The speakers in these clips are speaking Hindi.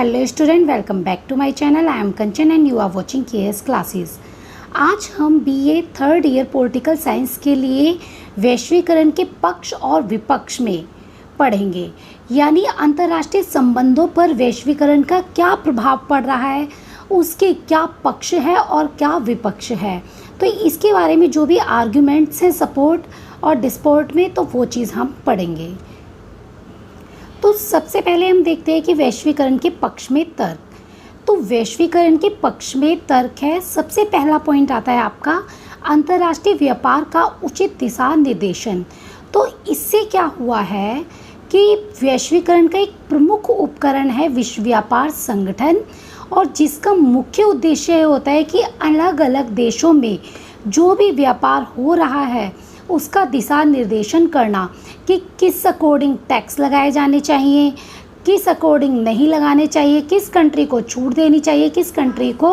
Hello student, welcome back to my channel. I am Kanchan and you are watching KS classes. आज हम BA third year political science के लिए वैश्वीकरण के पक्ष और विपक्ष में पढ़ेंगे, यानी अंतर्राष्ट्रीय संबंधों पर वैश्वीकरण का क्या प्रभाव पड़ रहा है, उसके क्या पक्ष है और क्या विपक्ष है। तो इसके बारे में जो भी आर्ग्यूमेंट्स हैं सपोर्ट और डिस्पोर्ट में, तो वो चीज़ हम पढ़ेंगे। तो सबसे पहले हम देखते हैं कि वैश्वीकरण के पक्ष में तर्क। तो वैश्वीकरण के पक्ष में तर्क है, सबसे पहला पॉइंट आता है आपका अंतर्राष्ट्रीय व्यापार का उचित दिशा निर्देशन। तो इससे क्या हुआ है कि वैश्वीकरण का एक प्रमुख उपकरण है विश्व व्यापार संगठन, और जिसका मुख्य उद्देश्य होता है कि अलग अलग देशों में जो भी व्यापार हो रहा है उसका दिशा निर्देशन करना कि किस अकॉर्डिंग टैक्स लगाए जाने चाहिए, किस अकॉर्डिंग नहीं लगाने चाहिए, किस कंट्री को छूट देनी चाहिए, किस कंट्री को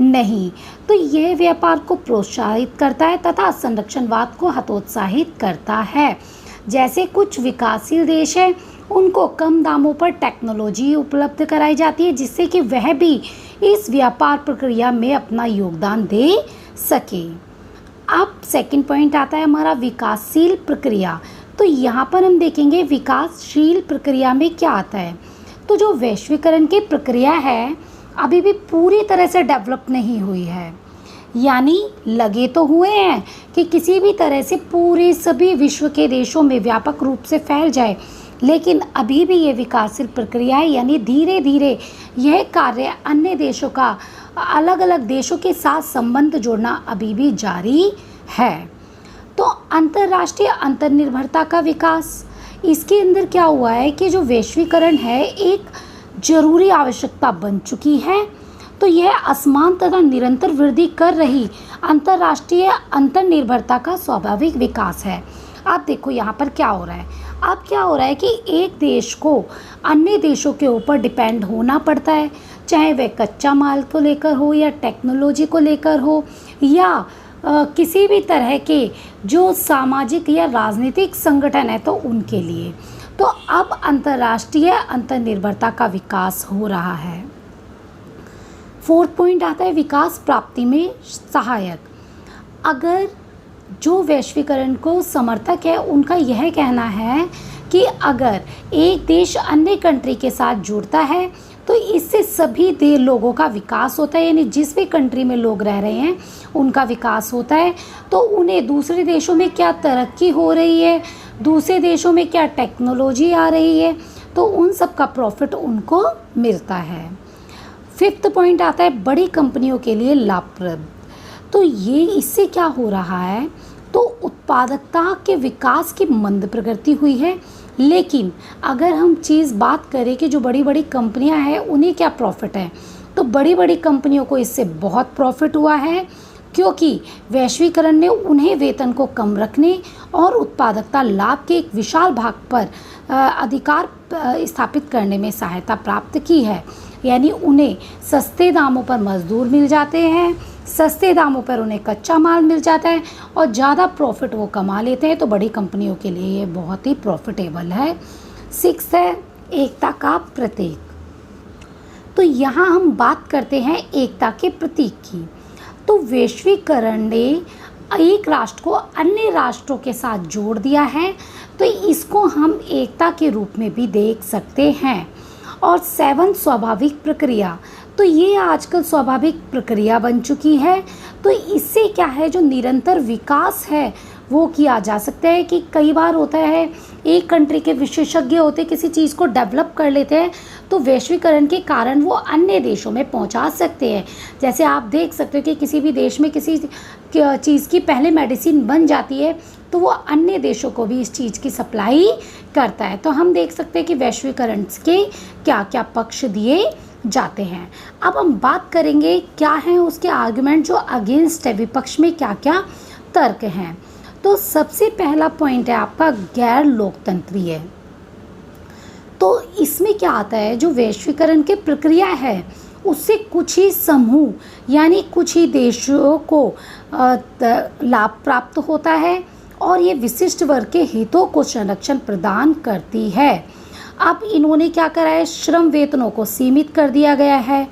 नहीं। तो यह व्यापार को प्रोत्साहित करता है तथा संरक्षणवाद को हतोत्साहित करता है। जैसे कुछ विकासशील देश हैं, उनको कम दामों पर टेक्नोलॉजी उपलब्ध कराई जाती है जिससे कि वह भी इस व्यापार प्रक्रिया में अपना योगदान दे सके। अब सेकंड पॉइंट आता है हमारा विकासशील प्रक्रिया। तो यहाँ पर हम देखेंगे विकासशील प्रक्रिया में क्या आता है। तो जो वैश्वीकरण की प्रक्रिया है अभी भी पूरी तरह से डेवलप नहीं हुई है, यानी लगे तो हुए हैं कि किसी भी तरह से पूरे सभी विश्व के देशों में व्यापक रूप से फैल जाए, लेकिन अभी भी ये विकासशील प्रक्रिया है, यानी धीरे धीरे यह कार्य अन्य देशों का अलग अलग देशों के साथ संबंध जोड़ना अभी भी जारी है। तो अंतर्राष्ट्रीय अंतर्निर्भरता का विकास, इसके अंदर क्या हुआ है कि जो वैश्वीकरण है एक जरूरी आवश्यकता बन चुकी है। तो यह असमान तथा निरंतर वृद्धि कर रही अंतर्राष्ट्रीय अंतर्निर्भरता का स्वाभाविक विकास है। आप देखो यहाँ पर क्या हो रहा है, अब क्या हो रहा है कि एक देश को अन्य देशों के ऊपर डिपेंड होना पड़ता है, चाहे वह कच्चा माल को लेकर हो या टेक्नोलॉजी को लेकर हो या किसी भी तरह के जो सामाजिक या राजनीतिक संगठन है तो उनके लिए। तो अब अंतर्राष्ट्रीय अंतर्निर्भरता का विकास हो रहा है। फोर्थ पॉइंट आता है विकास प्राप्ति में सहायक। अगर जो वैश्वीकरण को समर्थक है उनका यह कहना है कि अगर एक देश अन्य कंट्री के साथ जुड़ता है तो इससे सभी लोगों का विकास होता है, यानी जिस भी कंट्री में लोग रह रहे हैं उनका विकास होता है। तो उन्हें दूसरे देशों में क्या तरक्की हो रही है, दूसरे देशों में क्या टेक्नोलॉजी आ रही है, तो उन सब का प्रॉफिट उनको मिलता है। फिफ्थ पॉइंट आता है बड़ी कंपनियों के लिए लाभप्रद। तो ये इससे क्या हो रहा है, तो उत्पादकता के विकास की मंद प्रगति हुई है, लेकिन अगर हम बात करें कि जो बड़ी बड़ी कंपनियां हैं उन्हें क्या प्रॉफिट है, तो बड़ी बड़ी कंपनियों को इससे बहुत प्रॉफिट हुआ है, क्योंकि वैश्वीकरण ने उन्हें वेतन को कम रखने और उत्पादकता लाभ के एक विशाल भाग पर अधिकार स्थापित करने में सहायता प्राप्त की है। यानी उन्हें सस्ते दामों पर मजदूर मिल जाते हैं, सस्ते दामों पर उन्हें कच्चा माल मिल जाता है और ज़्यादा प्रॉफिट वो कमा लेते हैं। तो बड़ी कंपनियों के लिए ये बहुत ही प्रॉफिटेबल है। सिक्स्थ है एकता का प्रतीक। तो यहाँ हम बात करते हैं एकता के प्रतीक की। तो वैश्वीकरण ने एक राष्ट्र को अन्य राष्ट्रों के साथ जोड़ दिया है, तो इसको हम एकता के रूप में भी देख सकते हैं। और सेवन स्वाभाविक प्रक्रिया, तो ये आजकल स्वाभाविक प्रक्रिया बन चुकी है। तो इससे क्या है, जो निरंतर विकास है वो किया जा सकता है। कि कई बार होता है एक कंट्री के विशेषज्ञ होते किसी चीज़ को डेवलप कर लेते हैं, तो वैश्वीकरण के कारण वो अन्य देशों में पहुंचा सकते हैं। जैसे आप देख सकते हो कि किसी भी देश में किसी चीज़ की पहले मेडिसिन बन जाती है तो वो अन्य देशों को भी इस चीज़ की सप्लाई करता है। तो हम देख सकते हैं कि वैश्वीकरण के क्या क्या पक्ष दिए जाते हैं। अब हम बात करेंगे क्या है उसके आर्गुमेंट जो अगेंस्ट है, विपक्ष में क्या क्या तर्क हैं। तो सबसे पहला पॉइंट है आपका गैर लोकतंत्रीय। तो इसमें क्या आता है, जो वैश्वीकरण की प्रक्रिया है उससे कुछ ही समूह यानी कुछ ही देशों को लाभ प्राप्त होता है और ये विशिष्ट वर्ग के हितों को संरक्षण प्रदान करती है। अब इन्होंने क्या करा है, श्रम वेतनों को सीमित कर दिया गया है,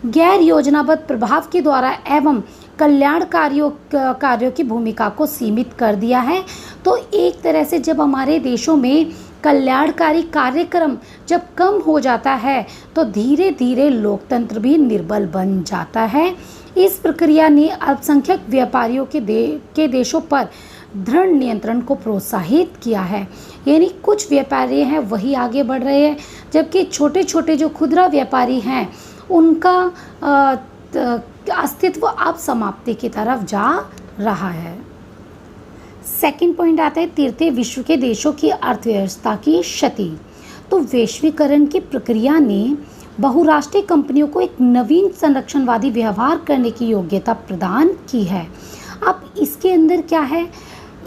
गैर योजनाबद्ध प्रभाव के द्वारा एवं कल्याण कार्यों की भूमिका को सीमित कर दिया है। तो एक तरह से जब हमारे देशों में कल्याणकारी कार्यक्रम जब कम हो जाता है तो धीरे धीरे लोकतंत्र भी निर्बल बन जाता है। इस प्रक्रिया ने अल्पसंख्यक व्यापारियों के देशों पर दृढ़ नियंत्रण को प्रोत्साहित किया है। यानी कुछ व्यापारी हैं वही आगे बढ़ रहे हैं, जबकि छोटे छोटे जो खुदरा व्यापारी हैं उनका अस्तित्व अब समाप्ति की तरफ जा रहा है। सेकंड पॉइंट आता है तृतीय विश्व के देशों की अर्थव्यवस्था की क्षति। तो वैश्वीकरण की प्रक्रिया ने बहुराष्ट्रीय कंपनियों को एक नवीन संरक्षणवादी व्यवहार करने की योग्यता प्रदान की है। अब इसके अंदर क्या है,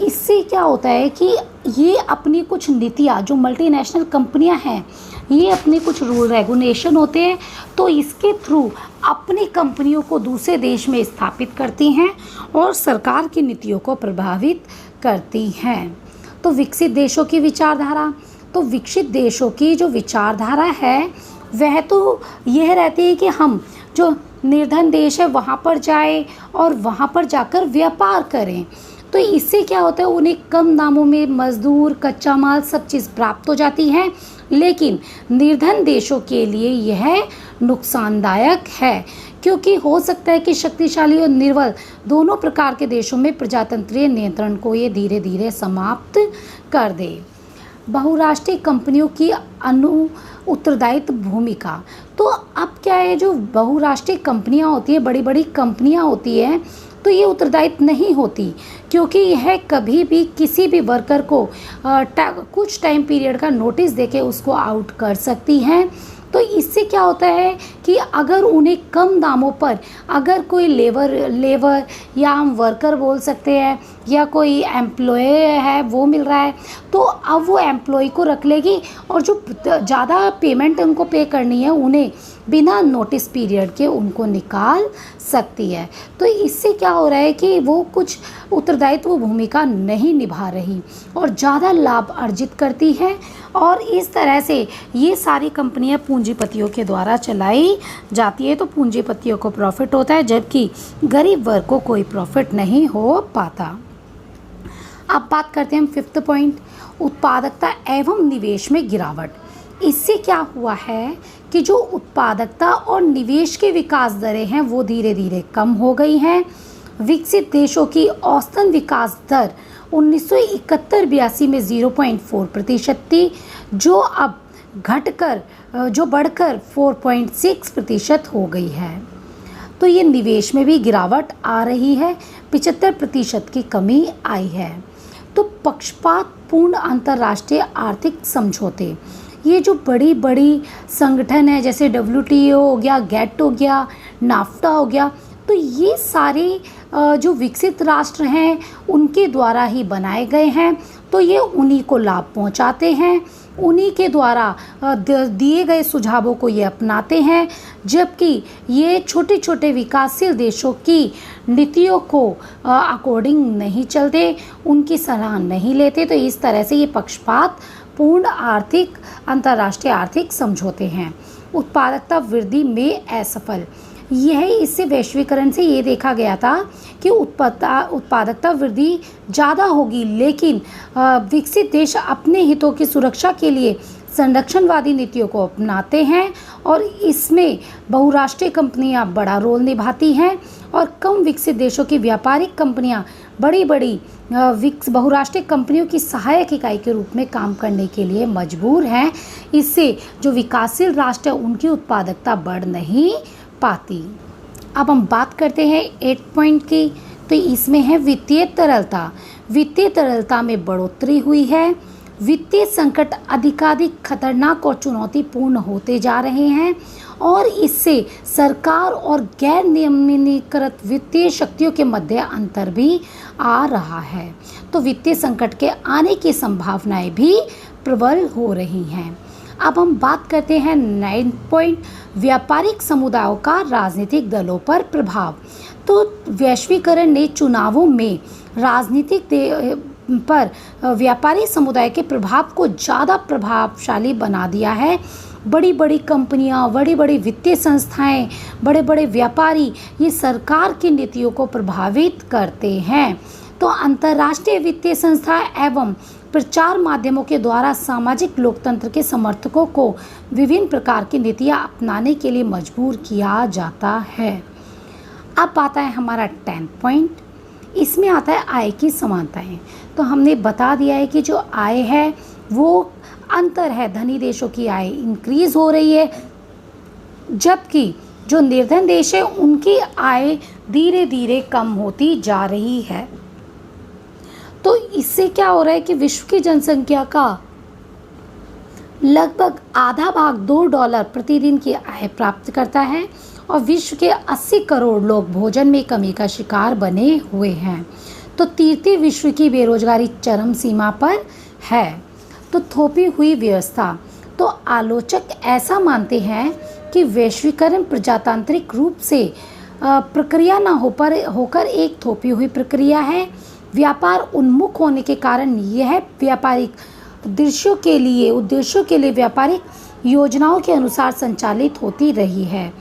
इससे क्या होता है कि ये अपनी कुछ नीतियाँ, जो मल्टीनेशनल कंपनियां हैं, ये अपने कुछ रूल रेगुलेशन होते हैं, तो इसके थ्रू अपनी कंपनियों को दूसरे देश में स्थापित करती हैं और सरकार की नीतियों को प्रभावित करती हैं। तो विकसित देशों की विचारधारा, तो विकसित देशों की जो विचारधारा है वह तो यह रहती है कि हम जो निर्धन देश है वहाँ पर जाए और वहाँ पर जाकर व्यापार करें। तो इससे क्या होता है, उन्हें कम दामों में मजदूर, कच्चा माल, सब चीज़ प्राप्त हो जाती है। लेकिन निर्धन देशों के लिए यह नुकसानदायक है, क्योंकि हो सकता है कि शक्तिशाली और निर्बल दोनों प्रकार के देशों में प्रजातंत्रीय नियंत्रण को ये धीरे धीरे समाप्त कर दे। बहुराष्ट्रीय कंपनियों की उत्तरदायित्व भूमिका। तो अब क्या है, जो बहुराष्ट्रीय कंपनियां होती है, बड़ी बड़ी कंपनियां होती हैं, तो ये उत्तरदायित्व नहीं होती, क्योंकि यह कभी भी किसी भी वर्कर को कुछ टाइम पीरियड का नोटिस देके उसको आउट कर सकती हैं। तो इससे क्या होता है कि अगर उन्हें कम दामों पर अगर कोई लेबर या हम वर्कर बोल सकते हैं या कोई एम्प्लॉय है वो मिल रहा है, तो अब वो एम्प्लॉय को रख लेगी और जो ज़्यादा पेमेंट उनको पे करनी है उन्हें बिना नोटिस पीरियड के उनको निकाल सकती है। तो इससे क्या हो रहा है कि वो कुछ उत्तरदायित्व भूमिका नहीं निभा रही और ज़्यादा लाभ अर्जित करती है, और इस तरह से ये सारी कंपनियां पूंजीपतियों के द्वारा चलाई जाती है। तो पूंजीपतियों को प्रॉफिट होता है, जबकि गरीब वर्ग को कोई प्रॉफिट नहीं हो पाता। अब बात करते हैं हम फिफ्थ पॉइंट, उत्पादकता एवं निवेश में गिरावट। इससे क्या हुआ है कि जो उत्पादकता और निवेश के विकास दरें हैं वो धीरे धीरे कम हो गई हैं। विकसित देशों की औसतन विकास दर 1971-82 में 0.4% थी, जो अब बढ़कर 4.6% हो गई है। तो ये निवेश में भी गिरावट आ रही है, 75% की कमी आई है। तो पक्षपातपूर्ण अंतर्राष्ट्रीय आर्थिक समझौते, ये जो बड़ी बड़ी संगठन है जैसे WTO हो गया, गेट हो गया, नाफ्टा हो गया, तो ये सारे जो विकसित राष्ट्र हैं उनके द्वारा ही बनाए गए हैं। तो ये उन्हीं को लाभ पहुंचाते हैं, उन्हीं के द्वारा दिए गए सुझावों को ये अपनाते हैं, जबकि ये छोटे छोटे विकासशील देशों की नीतियों को अकॉर्डिंग नहीं चलते, उनकी सलाह नहीं लेते। तो इस तरह से ये पक्षपात पूर्ण अंतर्राष्ट्रीय आर्थिक समझौते हैं। उत्पादकता वृद्धि में असफल, यह इससे वैश्वीकरण से ये देखा गया था कि उत्पादकता वृद्धि ज़्यादा होगी, लेकिन विकसित देश अपने हितों की सुरक्षा के लिए संरक्षणवादी नीतियों को अपनाते हैं और इसमें बहुराष्ट्रीय कंपनियां बड़ा रोल निभाती हैं और कम विकसित देशों की व्यापारिक कंपनियां बड़ी बड़ी बहुराष्ट्रीय कंपनियों की सहायक इकाई के रूप में काम करने के लिए मजबूर हैं। इससे जो विकासशील राष्ट्र है उनकी उत्पादकता बढ़ नहीं पाती। अब हम बात करते हैं 8 पॉइंट की, तो इसमें है वित्तीय तरलता। वित्तीय तरलता में बढ़ोतरी हुई है। वित्तीय संकट अधिकाधिक खतरनाक और चुनौतीपूर्ण होते जा रहे हैं और इससे सरकार और गैर नियमितीकृत वित्तीय शक्तियों के मध्य अंतर भी आ रहा है। तो वित्तीय संकट के आने की संभावनाएं भी प्रबल हो रही हैं। अब हम बात करते हैं 9 पॉइंट, व्यापारिक समुदायों का राजनीतिक दलों पर प्रभाव। तो वैश्वीकरण ने चुनावों में राजनीतिक पर व्यापारी समुदाय के प्रभाव को ज़्यादा प्रभावशाली बना दिया है। बड़ी बड़ी कंपनियां, बड़ी बड़ी वित्तीय संस्थाएं, बड़े बड़े व्यापारी ये सरकार की नीतियों को प्रभावित करते हैं। तो अंतर्राष्ट्रीय वित्तीय संस्था एवं प्रचार माध्यमों के द्वारा सामाजिक लोकतंत्र के समर्थकों को विभिन्न प्रकार की नीतियां अपनाने के लिए मजबूर किया जाता है। अब आता है हमारा 10th पॉइंट। इसमें आता है आय की समानताएं। तो हमने बता दिया है कि जो आय है वो अंतर है, धनी देशों की आय इंक्रीज हो रही है, जबकि जो निर्धन देश है उनकी आय धीरे धीरे कम होती जा रही है। तो इससे क्या हो रहा है कि विश्व की जनसंख्या का लगभग आधा भाग $2 प्रतिदिन की आय प्राप्त करता है और विश्व के 80 करोड़ लोग भोजन में कमी का शिकार बने हुए हैं। तो तीसरी विश्व की बेरोजगारी चरम सीमा पर है। तो थोपी हुई व्यवस्था। तो आलोचक ऐसा मानते हैं कि वैश्वीकरण प्रजातांत्रिक रूप से प्रक्रिया न होकर एक थोपी हुई प्रक्रिया है। व्यापार उन्मुख होने के कारण यह व्यापारिक उद्देश्यों के लिए व्यापारिक योजनाओं के अनुसार संचालित होती रही है।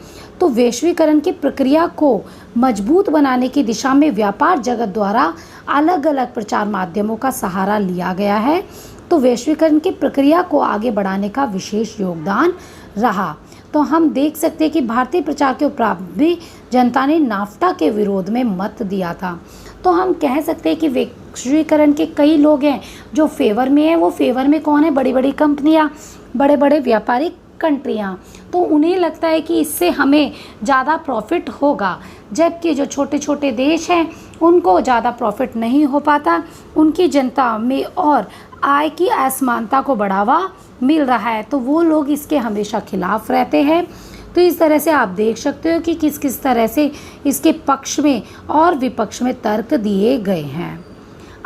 तो वैश्वीकरण की प्रक्रिया को मजबूत बनाने की दिशा में व्यापार जगत द्वारा अलग अलग प्रचार माध्यमों का सहारा लिया गया है। तो वैश्वीकरण की प्रक्रिया को आगे बढ़ाने का विशेष योगदान रहा। तो हम देख सकते हैं कि भारतीय प्रचार के उपरांत भी जनता ने नाफ्टा के विरोध में मत दिया था। तो हम कह सकते हैं कि वैश्वीकरण के कई लोग हैं जो फेवर में हैं। वो फेवर में कौन है? बड़ी बड़ी कंपनियां, बड़े बड़े व्यापारिक कंट्रियां। तो उन्हें लगता है कि इससे हमें ज़्यादा प्रॉफिट होगा, जबकि जो छोटे छोटे देश हैं उनको ज़्यादा प्रॉफिट नहीं हो पाता। उनकी जनता में और आय की असमानता को बढ़ावा मिल रहा है, तो वो लोग इसके हमेशा खिलाफ रहते हैं। तो इस तरह से आप देख सकते हो कि किस किस तरह से इसके पक्ष में और विपक्ष में तर्क दिए गए हैं।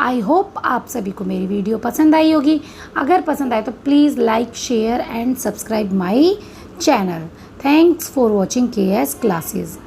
आई होप आप सभी को मेरी वीडियो पसंद आई होगी। अगर पसंद आए तो please like, share and subscribe my channel. Thanks for watching KS classes.